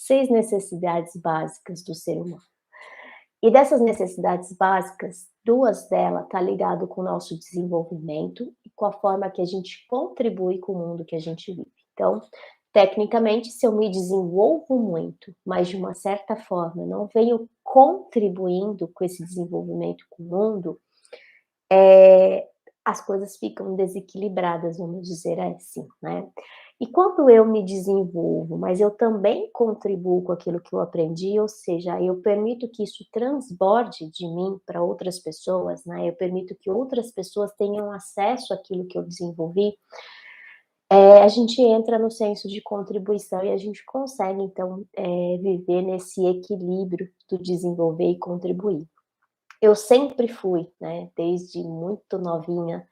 6 necessidades básicas do ser humano. E dessas necessidades básicas, 2 delas tá ligado com o nosso desenvolvimento e com a forma que a gente contribui com o mundo que a gente vive. Então, tecnicamente, se eu me desenvolvo muito, mas de uma certa forma eu não venho contribuindo com esse desenvolvimento com o mundo, as coisas ficam desequilibradas, vamos dizer assim, né. E quando eu me desenvolvo, mas eu também contribuo com aquilo que eu aprendi, ou seja, eu permito que isso transborde de mim para outras pessoas, né, eu permito que outras pessoas tenham acesso àquilo que eu desenvolvi, a gente entra no senso de contribuição e a gente consegue então, viver nesse equilíbrio do desenvolver e contribuir. Eu sempre fui, né, desde muito novinha,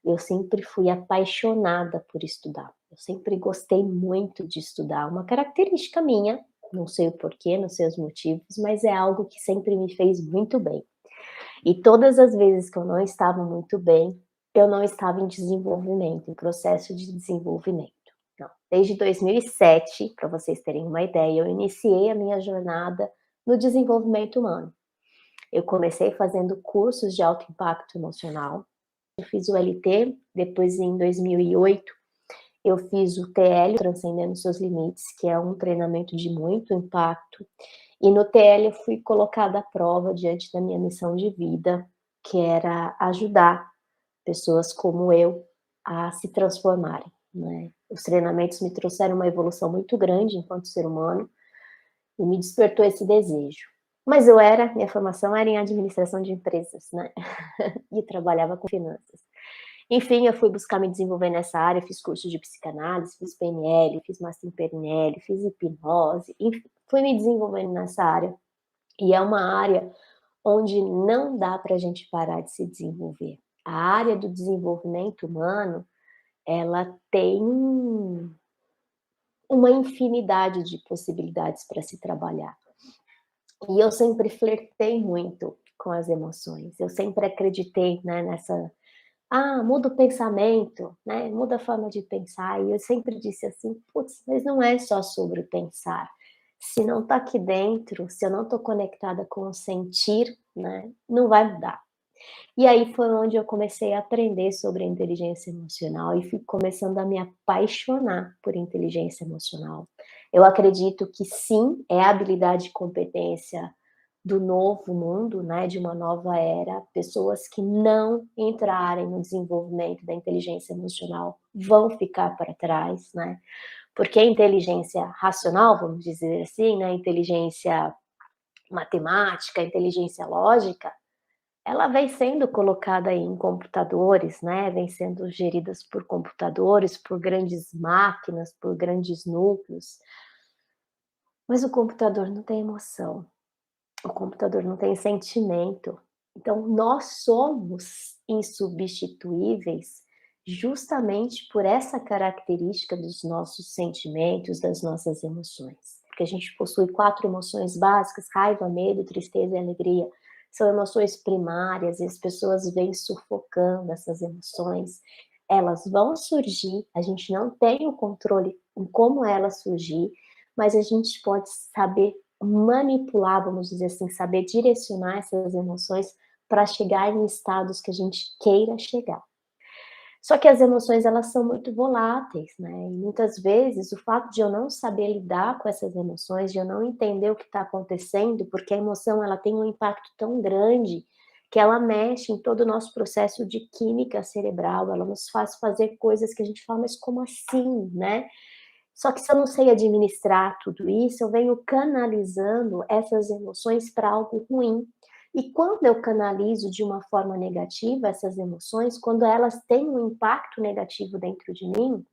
eu sempre fui apaixonada por estudar. Eu sempre gostei muito de estudar, uma característica minha, não sei o porquê, não sei os motivos, mas é algo que sempre me fez muito bem. E todas as vezes que eu não estava muito bem, eu não estava em desenvolvimento, em processo de desenvolvimento. Não. Desde 2007, para vocês terem uma ideia, eu iniciei a minha jornada no desenvolvimento humano. Eu comecei fazendo cursos de alto impacto emocional, eu fiz o LT, depois em 2008 eu fiz o TL, Transcendendo Seus Limites, que é um treinamento de muito impacto, e no TL eu fui colocada à prova diante da minha missão de vida, que era ajudar pessoas como eu a se transformarem, né. Os treinamentos me trouxeram uma evolução muito grande enquanto ser humano, e me despertou esse desejo. Mas minha formação era em administração de empresas, né, e trabalhava com finanças. Enfim, eu fui buscar me desenvolver nessa área, fiz curso de psicanálise, fiz PNL, fiz master em PNL, fiz hipnose, enfim, fui me desenvolvendo nessa área. E é uma área onde não dá para a gente parar de se desenvolver. A área do desenvolvimento humano, ela tem uma infinidade de possibilidades para se trabalhar. E eu sempre flertei muito com as emoções, eu sempre acreditei, né, nessa muda o pensamento, né, muda a forma de pensar, e eu sempre disse assim: "Putz, mas não é só sobre o pensar, se não está aqui dentro, se eu não estou conectada com o sentir, né, não vai mudar". E aí foi onde eu comecei a aprender sobre a inteligência emocional e fui começando a me apaixonar por inteligência emocional. Eu acredito que sim, é a habilidade e competência do novo mundo, né, de uma nova era. Pessoas que não entrarem no desenvolvimento da inteligência emocional vão ficar para trás, né, porque a inteligência racional, vamos dizer assim, né, a inteligência matemática, a inteligência lógica, ela vem sendo colocada aí em computadores, né, vem sendo geridas por computadores, por grandes máquinas, por grandes núcleos, mas o computador não tem emoção, o computador não tem sentimento. Então nós somos insubstituíveis justamente por essa característica dos nossos sentimentos, das nossas emoções. Porque a gente possui 4 emoções básicas: raiva, medo, tristeza e alegria. São emoções primárias e as pessoas vêm sufocando essas emoções. Elas vão surgir, a gente não tem o controle em como elas surgir, mas a gente pode saber manipular, vamos dizer assim, saber direcionar essas emoções para chegar em estados que a gente queira chegar. Só que as emoções, elas são muito voláteis, né, e muitas vezes o fato de eu não saber lidar com essas emoções, de eu não entender o que está acontecendo, porque a emoção ela tem um impacto tão grande, que ela mexe em todo o nosso processo de química cerebral, ela nos faz fazer coisas que a gente fala: "Mas como assim?", né. Só que se eu não sei administrar tudo isso, eu venho canalizando essas emoções para algo ruim. E quando eu canalizo de uma forma negativa essas emoções, quando elas têm um impacto negativo dentro de mim,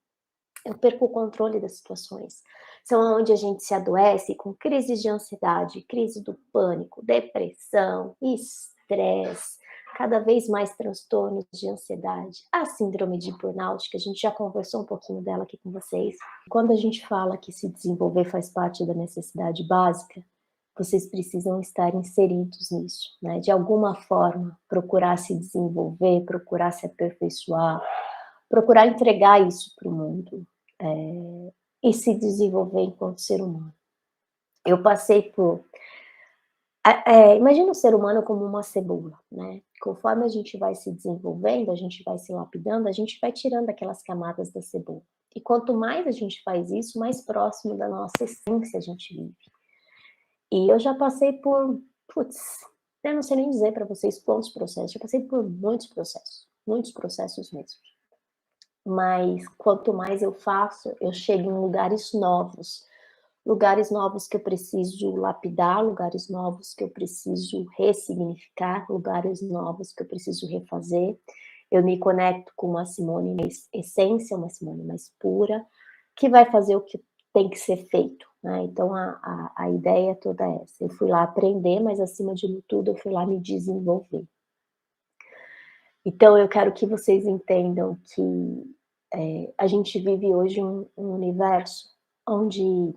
eu perco o controle das situações. São onde a gente se adoece com crises de ansiedade, crise do pânico, depressão, estresse, cada vez mais transtornos de ansiedade, a síndrome de burnout, que a gente já conversou um pouquinho dela aqui com vocês. Quando a gente fala que se desenvolver faz parte da necessidade básica, vocês precisam estar inseridos nisso, né? De alguma forma, procurar se desenvolver, procurar se aperfeiçoar, procurar entregar isso para o mundo, e se desenvolver enquanto ser humano. Eu passei por imagina o ser humano como uma cebola, né, conforme a gente vai se desenvolvendo, a gente vai se lapidando, a gente vai tirando aquelas camadas da cebola. E quanto mais a gente faz isso, mais próximo da nossa essência a gente vive. E eu já passei por, putz, eu não sei nem dizer para vocês quantos processos, já passei por muitos processos mesmo. Mas quanto mais eu faço, eu chego em lugares novos que eu preciso lapidar, lugares novos que eu preciso ressignificar, lugares novos que eu preciso refazer. Eu me conecto com uma Simone mais essência, uma Simone mais pura, que vai fazer o que tem que ser feito, né. Então a ideia toda é essa, eu fui lá aprender, mas acima de tudo eu fui lá me desenvolver. Então eu quero que vocês entendam que, a gente vive hoje um universo onde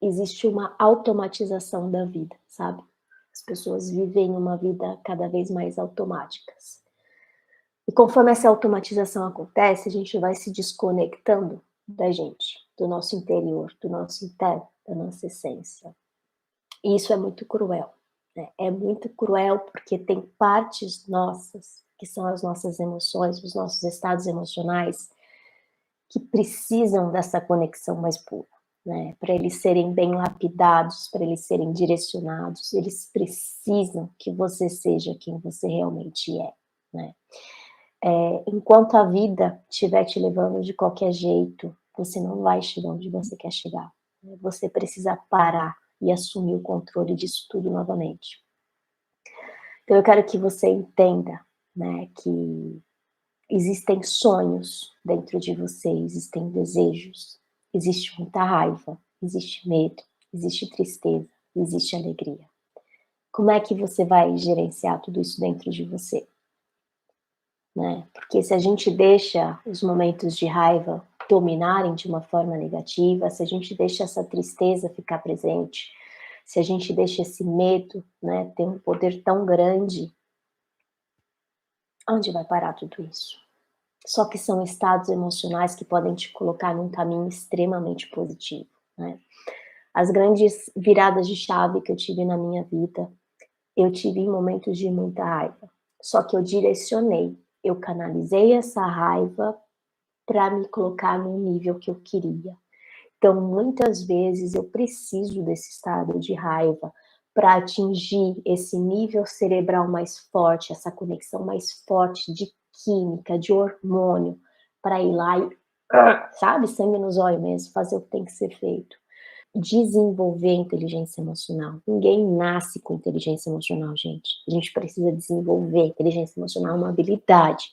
existe uma automatização da vida, sabe. As pessoas vivem uma vida cada vez mais automáticas. E conforme essa automatização acontece, a gente vai se desconectando da gente, do nosso interior, do nosso interno, da nossa essência. E isso é muito cruel, né, é muito cruel, porque tem partes nossas, que são as nossas emoções, os nossos estados emocionais, que precisam dessa conexão mais pura, né, para eles serem bem lapidados, para eles serem direcionados, eles precisam que você seja quem você realmente é, né. Enquanto a vida estiver te levando de qualquer jeito, você não vai chegar onde você quer chegar, né, você precisa parar e assumir o controle disso tudo novamente. Então eu quero que você entenda, né, que existem sonhos dentro de você, existem desejos, existe muita raiva, existe medo, existe tristeza, existe alegria. Como é que você vai gerenciar tudo isso dentro de você, né? Porque se a gente deixa os momentos de raiva dominarem de uma forma negativa, se a gente deixa essa tristeza ficar presente, se a gente deixa esse medo, né, ter um poder tão grande, onde vai parar tudo isso? Só que são estados emocionais que podem te colocar num caminho extremamente positivo, né. As grandes viradas de chave que eu tive na minha vida, eu tive em momentos de muita raiva, só que eu direcionei, eu canalizei essa raiva para me colocar no nível que eu queria. Então, muitas vezes eu preciso desse estado de raiva para atingir esse nível cerebral mais forte, essa conexão mais forte de química, de hormônio, para ir lá e, sabe, sangue nos olhos mesmo, fazer o que tem que ser feito. Desenvolver a inteligência emocional. Ninguém nasce com inteligência emocional, gente. A gente precisa desenvolver. Inteligência emocional é uma habilidade.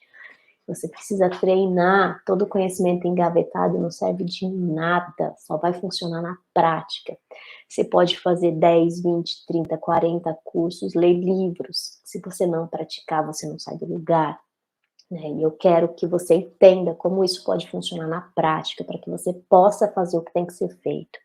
Você precisa treinar, todo conhecimento engavetado não serve de nada, só vai funcionar na prática. Você pode fazer 10, 20, 30, 40 cursos, ler livros, se você não praticar, você não sai do lugar, né, e eu quero que você entenda como isso pode funcionar na prática, para que você possa fazer o que tem que ser feito.